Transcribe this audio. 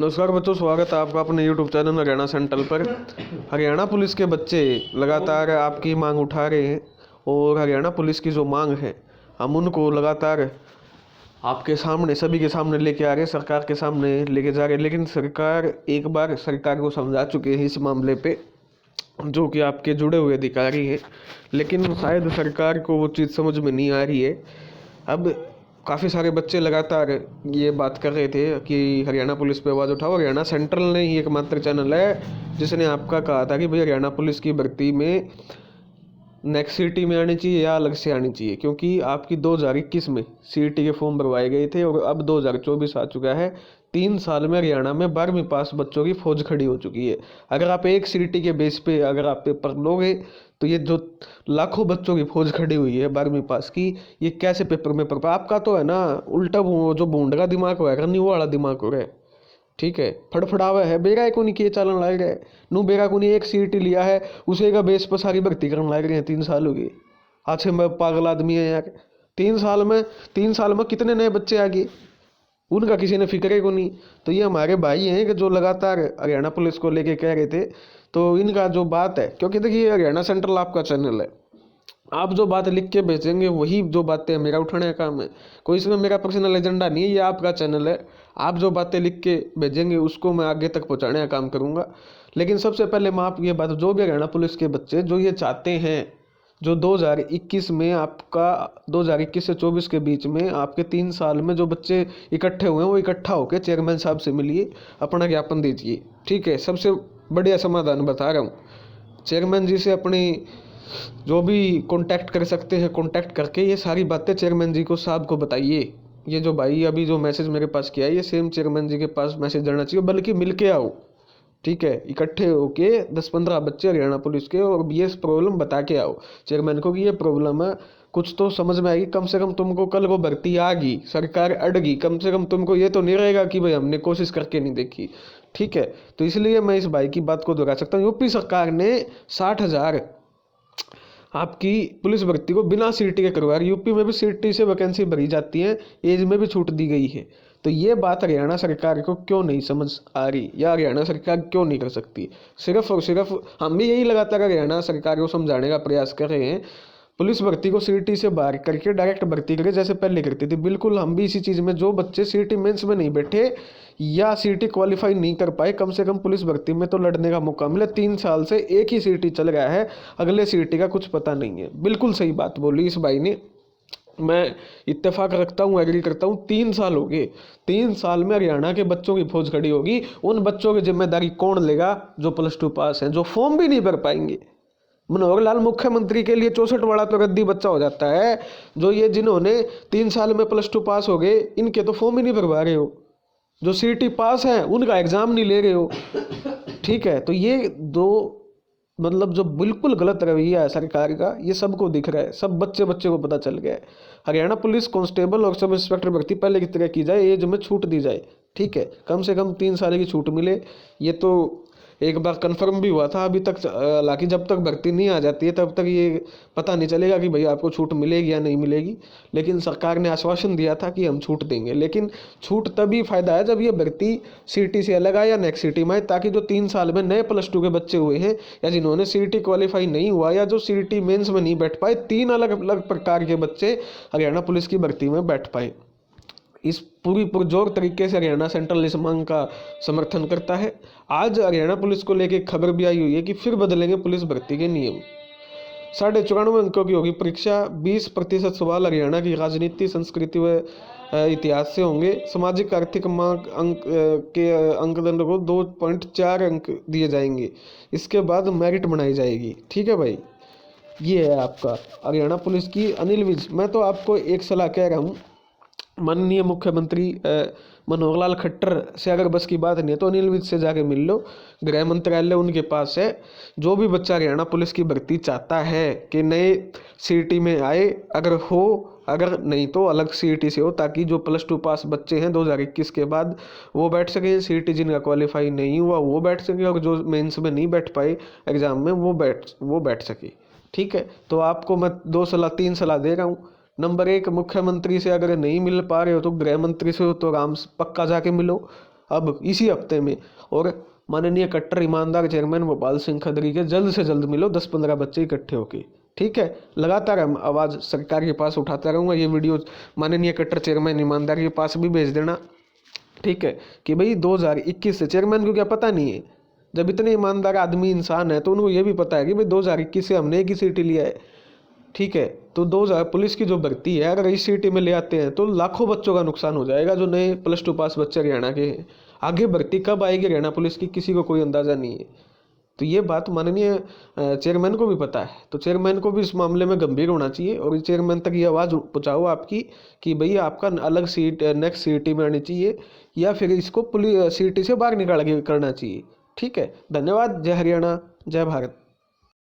नमस्कार बच्चों, स्वागत है आपका अपने YouTube चैनल हरियाणा सेंट्रल पर। हरियाणा पुलिस के बच्चे लगातार आपकी मांग उठा रहे हैं और हरियाणा पुलिस की जो मांग है हम उनको लगातार आपके सामने, सभी के सामने लेके आ रहे हैं, सरकार के सामने लेके जा रहे हैं। लेकिन सरकार एक बार सरकार को समझा चुके हैं इस मामले पे, जो कि आपके जुड़े हुए अधिकारी हैं, लेकिन शायद सरकार को वो चीज़ समझ में नहीं आ रही है। अब काफ़ी सारे बच्चे लगातार ये बात कर रहे थे कि हरियाणा पुलिस पे आवाज़ उठाओ। हरियाणा सेंट्रल ने ही एकमात्र चैनल है जिसने आपका कहा था कि भाई हरियाणा पुलिस की भर्ती में नेक्स्ट सीटी में आनी चाहिए या अलग से आनी चाहिए, क्योंकि आपकी 2021 में सीटी के फॉर्म भरवाए गए थे और अब 2024 आ चुका है। 3 साल में हरियाणा में 12वीं पास बच्चों की फौज खड़ी हो चुकी है। अगर आप एक सीटी के बेस पे अगर आप पेपर लोगे तो ये जो लाखों बच्चों की फौज खड़ी हुई है 12वीं पास की, ये कैसे पेपर में पढ़ पाए? आपका तो है ना उल्टा, वो जो बूंद का दिमाग होगा नहीं, वो वाला दिमाग हो रहा है। ठीक है, फड़फड़ावा है, बेरा को नहीं किए चालन लाग रहे हैं। नू बेरा को नहीं एक सीट लिया है, उसे का बेस पर सारी भर्ती करने लाग रहे हैं 3 साल हो गए। अच्छे में पागल आदमी है यार। 3 साल में कितने नए बच्चे आ गए, उनका किसी ने फिक्र को नहीं। तो ये हमारे भाई हैं कि जो लगातार हरियाणा पुलिस को लेके कह रहे थे, तो इनका जो बात है, क्योंकि देखिए हरियाणा सेंट्रल आपका चैनल है, आप जो बात लिख के भेजेंगे वही जो बातें मेरा उठाने का काम है। कोई इसमें मेरा पर्सनल एजेंडा नहीं है, ये आपका चैनल है। आप जो बातें लिख के भेजेंगे उसको मैं आगे तक पहुंचाने का काम करूंगा। लेकिन सबसे पहले मैं आप ये बात, जो भी हरियाणा पुलिस के बच्चे जो ये चाहते हैं, जो 2021 में आपका 2021 से 24 के बीच में आपके 3 साल में जो बच्चे इकट्ठे हुए हैं, वो इकट्ठा होकर चेयरमैन साहब से मिलिए, अपना ज्ञापन दीजिए। ठीक है, सबसे बढ़िया समाधान बता रहा हूँ। चेयरमैन जी से अपनी जो भी कांटेक्ट कर सकते हैं कांटेक्ट करके ये सारी बातें चेयरमैन जी को साहब को बताइए। ये जो भाई अभी जो मैसेज मेरे पास किया है, ये सेम चेयरमैन जी के पास मैसेज जाना चाहिए, बल्कि मिल के आओ। ठीक है, इकट्ठे होके 10-15 बच्चे हरियाणा पुलिस के, और ये प्रॉब्लम बता के आओ चेयरमैन को कि ये प्रॉब्लम है, कुछ तो समझ में आएगी। कम से कम तुमको कल को भर्ती आ गई, सरकार अड़गी, कम से कम तुमको ये तो नहीं रहेगा कि भाई हमने कोशिश करके नहीं देखी। ठीक है, तो इसलिए मैं इस भाई की बात को दोहरा सकता हूँ। यूपी सरकार ने 60,000 आपकी पुलिस भर्ती को बिना सीटी के करवा रही। यूपी में भी सीटी से वैकेंसी भरी जाती है, एज में भी छूट दी गई है। तो ये बात हरियाणा सरकार को क्यों नहीं समझ आ रही, या हरियाणा सरकार क्यों नहीं कर सकती? सिर्फ और सिर्फ हम भी यही लगातार हरियाणा सरकार को समझाने का प्रयास कर रहे हैं, पुलिस भर्ती को सीटी से बाहर करके डायरेक्ट भर्ती करे जैसे पहले करती थी। बिल्कुल हम भी इसी चीज़ में, जो बच्चे सीटी मेंस में नहीं बैठे या सीटी क्वालिफाई नहीं कर पाए, कम से कम पुलिस भर्ती में तो लड़ने का मौका मिले। 3 साल से एक ही सीटी चल रहा है, अगले सीटी का कुछ पता नहीं है। बिल्कुल सही बात बोली इस भाई ने, मैं इत्तेफाक रखता हूँ, एग्री करता हूँ। 3 साल हो गए, 3 साल में हरियाणा के बच्चों की फौज खड़ी होगी। उन बच्चों की जिम्मेदारी कौन लेगा जो +2 पास हैं, जो फॉर्म भी नहीं भर पाएंगे? मनोहर लाल मुख्यमंत्री के लिए 64 वाला तो रद्दी बच्चा हो जाता है। जो ये जिन्होंने 3 साल में +2 पास हो गए, इनके तो फॉर्म ही नहीं भरवा रहे हो। जो सीटी पास हैं उनका एग्जाम नहीं ले रहे हो। ठीक है, तो ये दो मतलब जो बिल्कुल गलत रवैया है सरकार का, ये सबको दिख रहा है, सब बच्चे बच्चे को पता चल गया है। हरियाणा पुलिस कांस्टेबल और सब इंस्पेक्टर भर्ती पहले की तरह की जाए, एज में छूट दी जाए। ठीक है, कम से कम 3 साल की छूट मिले। ये तो एक बार कंफर्म भी हुआ था, अभी तक हालांकि जब तक भर्ती नहीं आ जाती है तब तक ये पता नहीं चलेगा कि भाई आपको छूट मिलेगी या नहीं मिलेगी। लेकिन सरकार ने आश्वासन दिया था कि हम छूट देंगे, लेकिन छूट तभी फायदा है जब ये भर्ती सीटी से अलग आए या नेक्स्ट सीटी में आए, ताकि जो 3 साल में नए +2 के बच्चे हुए हैं, या जिन्होंने सीटी क्वालिफाई नहीं हुआ, या जो सीटी मेंस में नहीं बैठ पाए, 3 अलग अलग प्रकार के बच्चे हरियाणा पुलिस की भर्ती में बैठ पाए। इस पूरी पुरजोर तरीके से हरियाणा सेंट्रल इस मांग का समर्थन करता है। आज हरियाणा पुलिस को लेकर खबर भी आई हुई है कि फिर बदलेंगे पुलिस भर्ती के नियम। 94.5 अंकों की होगी परीक्षा, 20% सवाल हरियाणा की राजनीति, संस्कृति व इतिहास से होंगे। सामाजिक आर्थिक मांग अंक के अंकदंड को 2.4 अंक दिए जाएंगे। इसके बाद मेरिट बनाई जाएगी। ठीक है भाई, ये है आपका हरियाणा पुलिस की। अनिल विज, मैं तो आपको एक सलाह कह रहा हूँ, माननीय मुख्यमंत्री मनोहर लाल खट्टर से अगर बस की बात नहीं है तो अनिल विज से जाके मिल लो, गृह मंत्रालय उनके पास है। जो भी बच्चा हरियाणा पुलिस की भर्ती चाहता है कि नए सीटी में आए, अगर हो, अगर नहीं तो अलग सीटी से हो, ताकि जो +2 पास बच्चे हैं 2021 के बाद वो बैठ सकें, सीटी जिनका क्वालिफाई नहीं हुआ वो बैठ सके, और जो मेंस में नहीं बैठ पाए एग्जाम में वो बैठ सके। ठीक है, तो आपको मैं 3 सलाह दे रहा हूँ। नंबर 1, मुख्यमंत्री से अगर नहीं मिल पा रहे हो तो गृह मंत्री से हो तो पक्का जाके मिलो। अब इसी हफ्ते में। और माननीय कट्टर ईमानदार चेयरमैन भोपाल सिंह खदरी के जल्द से जल्द मिलो 10-15 बच्चे इकट्ठे होके, ठीक है। लगातार हम आवाज़ सरकार के पास उठाता रहूँगा। ये वीडियो माननीय कट्टर चेयरमैन ईमानदार के पास भी भेज देना, ठीक है, कि भाई 2021 से चेयरमैन को क्या पता नहीं है, जब इतने ईमानदार आदमी इंसान है तो उनको ये भी पता है कि भाई 2021 से हमने एक ही सीट लिया है, ठीक है। तो 2000 पुलिस की जो भर्ती है अगर इस सीट में ले आते हैं तो लाखों बच्चों का नुकसान हो जाएगा जो नए +2 पास बच्चे हरियाणा के हैं। आगे भर्ती कब आएगी हरियाणा पुलिस की किसी को कोई अंदाज़ा नहीं है। तो ये बात माननीय चेयरमैन को भी पता है, तो चेयरमैन को भी इस मामले में गंभीर होना चाहिए और चेयरमैन तक ये आवाज़ पहुँचाओ आपकी कि भई आपका अलग सीट नेक्स्ट सीटी में आनी चाहिए या फिर इसको पुलिस सीटी से बाहर निकाल के करना चाहिए, ठीक है। धन्यवाद। जय हरियाणा, जय भारत।